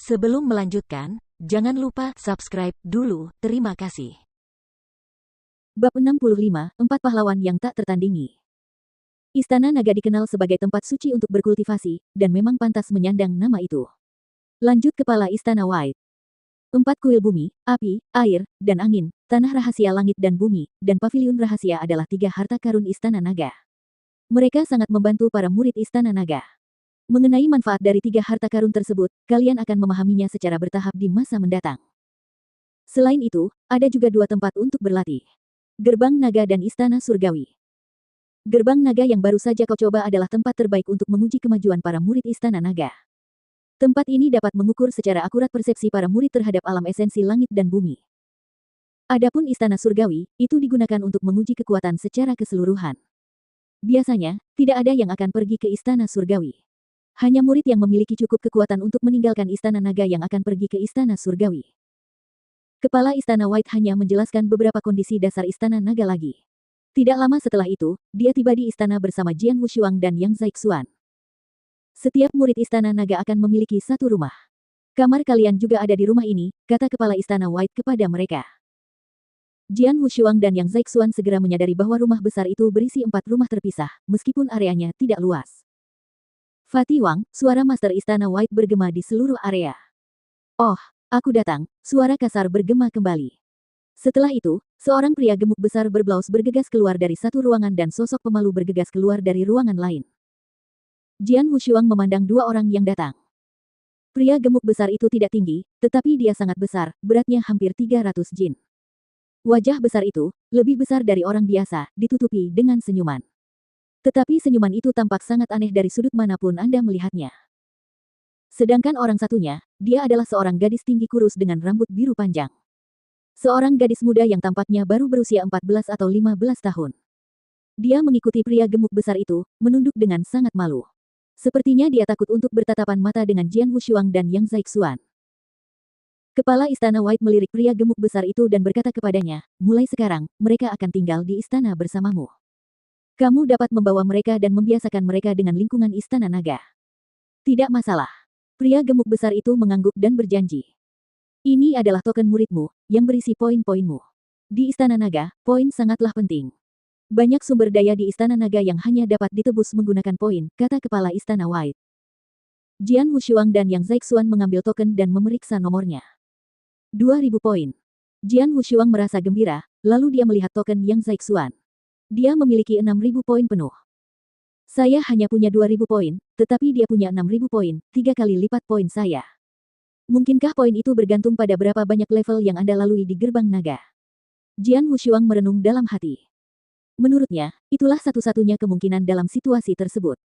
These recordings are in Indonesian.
Sebelum melanjutkan, jangan lupa subscribe dulu. Terima kasih. Bab 65, 4 Pahlawan yang tak tertandingi. Istana Naga dikenal sebagai tempat suci untuk berkultivasi, dan memang pantas menyandang nama itu. Lanjut Kepala Istana White. 4 kuil bumi, api, air, dan angin, tanah rahasia langit dan bumi, dan paviliun rahasia adalah 3 harta karun Istana Naga. Mereka sangat membantu para murid Istana Naga. Mengenai manfaat dari 3 harta karun tersebut, kalian akan memahaminya secara bertahap di masa mendatang. Selain itu, ada juga 2 tempat untuk berlatih. Gerbang Naga dan Istana Surgawi. Gerbang Naga yang baru saja kau coba adalah tempat terbaik untuk menguji kemajuan para murid Istana Naga. Tempat ini dapat mengukur secara akurat persepsi para murid terhadap alam esensi langit dan bumi. Adapun Istana Surgawi, itu digunakan untuk menguji kekuatan secara keseluruhan. Biasanya, tidak ada yang akan pergi ke Istana Surgawi. Hanya murid yang memiliki cukup kekuatan untuk meninggalkan Istana Naga yang akan pergi ke Istana Surgawi. Kepala Istana White hanya menjelaskan beberapa kondisi dasar Istana Naga lagi. Tidak lama setelah itu, dia tiba di istana bersama Jian Wushuang dan Yang Zaixuan. Setiap murid Istana Naga akan memiliki satu rumah. Kamar kalian juga ada di rumah ini, kata Kepala Istana White kepada mereka. Jian Wushuang dan Yang Zaixuan segera menyadari bahwa rumah besar itu berisi 4 rumah terpisah, meskipun areanya tidak luas. Fatih Wang, suara Master Istana White bergema di seluruh area. Oh, aku datang, suara kasar bergema kembali. Setelah itu, seorang pria gemuk besar berblaus bergegas keluar dari satu ruangan dan sosok pemalu bergegas keluar dari ruangan lain. Jian Wushuang memandang 2 orang yang datang. Pria gemuk besar itu tidak tinggi, tetapi dia sangat besar, beratnya hampir 300 jin. Wajah besar itu, lebih besar dari orang biasa, ditutupi dengan senyuman. Tetapi senyuman itu tampak sangat aneh dari sudut manapun Anda melihatnya. Sedangkan orang satunya, dia adalah seorang gadis tinggi kurus dengan rambut biru panjang. Seorang gadis muda yang tampaknya baru berusia 14 atau 15 tahun. Dia mengikuti pria gemuk besar itu, menunduk dengan sangat malu. Sepertinya dia takut untuk bertatapan mata dengan Jian Wushuang dan Yang Zaixuan. Kepala Istana White melirik pria gemuk besar itu dan berkata kepadanya, mulai sekarang, mereka akan tinggal di istana bersamamu. Kamu dapat membawa mereka dan membiasakan mereka dengan lingkungan Istana Naga. Tidak masalah. Pria gemuk besar itu mengangguk dan berjanji. Ini adalah token muridmu, yang berisi poin-poinmu. Di Istana Naga, poin sangatlah penting. Banyak sumber daya di Istana Naga yang hanya dapat ditebus menggunakan poin, kata Kepala Istana White. Jian Wushuang dan Yang Zaixuan mengambil token dan memeriksa nomornya. 2000 poin. Jian Wushuang merasa gembira, lalu dia melihat token Yang Zaixuan. Dia memiliki 6000 poin penuh. Saya hanya punya 2000 poin, tetapi dia punya 6000 poin, 3 kali lipat poin saya. Mungkinkah poin itu bergantung pada berapa banyak level yang Anda lalui di Gerbang Naga? Jian Wushuang merenung dalam hati. Menurutnya, itulah satu-satunya kemungkinan dalam situasi tersebut.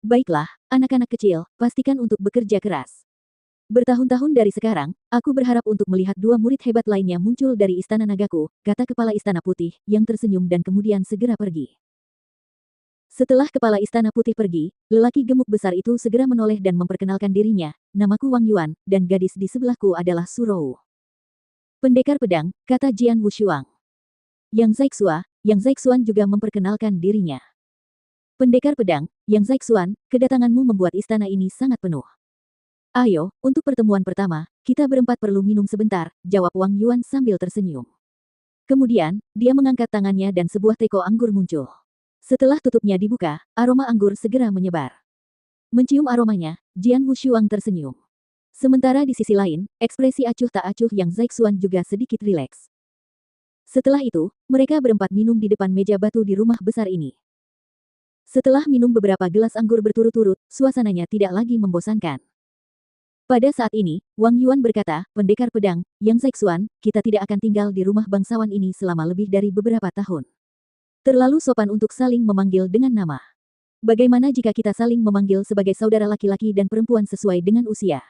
Baiklah, anak-anak kecil, pastikan untuk bekerja keras. Bertahun-tahun dari sekarang, aku berharap untuk melihat 2 murid hebat lainnya muncul dari Istana Nagaku, kata Kepala Istana Putih, yang tersenyum dan kemudian segera pergi. Setelah Kepala Istana Putih pergi, lelaki gemuk besar itu segera menoleh dan memperkenalkan dirinya, namaku Wang Yuan, dan gadis di sebelahku adalah Surou. Pendekar pedang, kata Jian Wushuang. Yang Zaixuan juga memperkenalkan dirinya. Pendekar pedang, Yang Zaixuan, kedatanganmu membuat istana ini sangat penuh. Ayo, untuk pertemuan pertama, kita berempat perlu minum sebentar, jawab Wang Yuan sambil tersenyum. Kemudian, dia mengangkat tangannya dan sebuah teko anggur muncul. Setelah tutupnya dibuka, aroma anggur segera menyebar. Mencium aromanya, Jian Wushuang tersenyum. Sementara di sisi lain, ekspresi acuh tak acuh Yang Zaixuan juga sedikit rileks. Setelah itu, mereka berempat minum di depan meja batu di rumah besar ini. Setelah minum beberapa gelas anggur berturut-turut, suasananya tidak lagi membosankan. Pada saat ini, Wang Yuan berkata, pendekar pedang, Yang Zaixuan, kita tidak akan tinggal di rumah bangsawan ini selama lebih dari beberapa tahun. Terlalu sopan untuk saling memanggil dengan nama. Bagaimana jika kita saling memanggil sebagai saudara laki-laki dan perempuan sesuai dengan usia?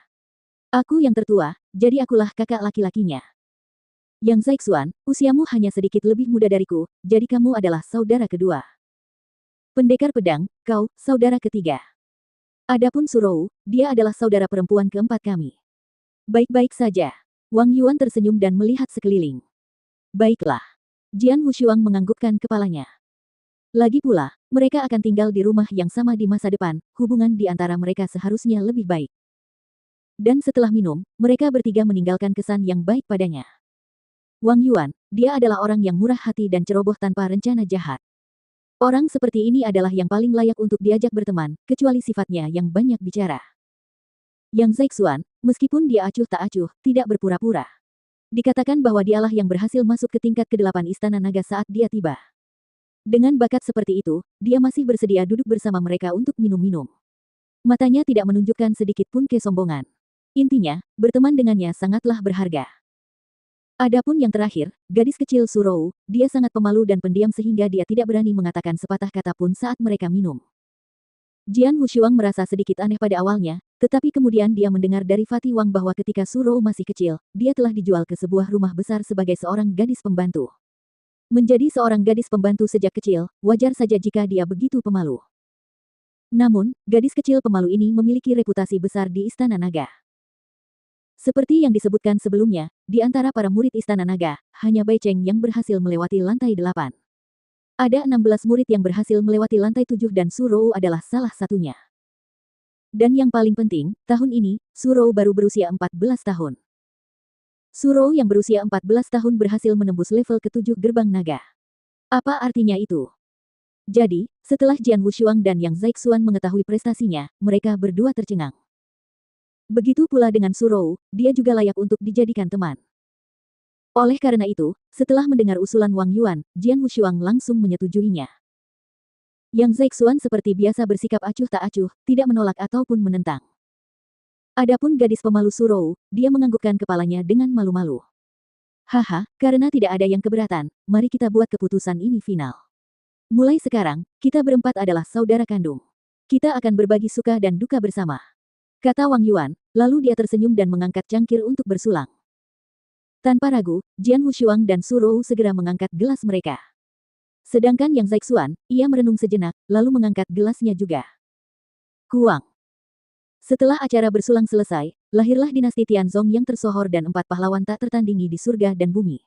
Aku yang tertua, jadi akulah kakak laki-lakinya. Yang Zaixuan, usiamu hanya sedikit lebih muda dariku, jadi kamu adalah saudara kedua. Pendekar pedang, kau, saudara ketiga. Adapun Surou, dia adalah saudara perempuan keempat kami. Baik-baik saja. Wang Yuan tersenyum dan melihat sekeliling. Baiklah. Jian Wushuang menganggukkan kepalanya. Lagi pula, mereka akan tinggal di rumah yang sama di masa depan, hubungan di antara mereka seharusnya lebih baik. Dan setelah minum, mereka bertiga meninggalkan kesan yang baik padanya. Wang Yuan, dia adalah orang yang murah hati dan ceroboh tanpa rencana jahat. Orang seperti ini adalah yang paling layak untuk diajak berteman, kecuali sifatnya yang banyak bicara. Yang Zeixuan, meskipun dia acuh tak acuh, tidak berpura-pura. Dikatakan bahwa dialah yang berhasil masuk ke tingkat ke-8 Istana Naga saat dia tiba. Dengan bakat seperti itu, dia masih bersedia duduk bersama mereka untuk minum-minum. Matanya tidak menunjukkan sedikit pun kesombongan. Intinya, berteman dengannya sangatlah berharga. Adapun yang terakhir, gadis kecil Surou, dia sangat pemalu dan pendiam sehingga dia tidak berani mengatakan sepatah kata pun saat mereka minum. Jian Wushuang merasa sedikit aneh pada awalnya, tetapi kemudian dia mendengar dari Fatih Wang bahwa ketika Surou masih kecil, dia telah dijual ke sebuah rumah besar sebagai seorang gadis pembantu. Menjadi seorang gadis pembantu sejak kecil, wajar saja jika dia begitu pemalu. Namun, gadis kecil pemalu ini memiliki reputasi besar di Istana Naga. Seperti yang disebutkan sebelumnya, di antara para murid Istana Naga, hanya Bai Cheng yang berhasil melewati lantai 8. Ada 16 murid yang berhasil melewati lantai 7 dan Surou adalah salah satunya. Dan yang paling penting, tahun ini, Surou baru berusia 14 tahun. Surou yang berusia 14 tahun berhasil menembus level ke-7 gerbang naga. Apa artinya itu? Jadi, setelah Jian Wushuang dan Yang Zeixuan mengetahui prestasinya, mereka berdua tercengang. Begitu pula dengan Surou, dia juga layak untuk dijadikan teman. Oleh karena itu, setelah mendengar usulan Wang Yuan, Jian Wushuang langsung menyetujuinya. Yang Zeixuan seperti biasa bersikap acuh tak acuh, tidak menolak ataupun menentang. Adapun gadis pemalu Surou, dia menganggukkan kepalanya dengan malu-malu. Haha, karena tidak ada yang keberatan, mari kita buat keputusan ini final. Mulai sekarang, kita berempat adalah saudara kandung. Kita akan berbagi suka dan duka bersama. Kata Wang Yuan, lalu dia tersenyum dan mengangkat cangkir untuk bersulang. Tanpa ragu, Jian Wushuang dan Surou segera mengangkat gelas mereka. Sedangkan Yang Zeixuan, ia merenung sejenak, lalu mengangkat gelasnya juga. Kuang. Setelah acara bersulang selesai, lahirlah dinasti Tianzong yang tersohor dan 4 pahlawan tak tertandingi di surga dan bumi.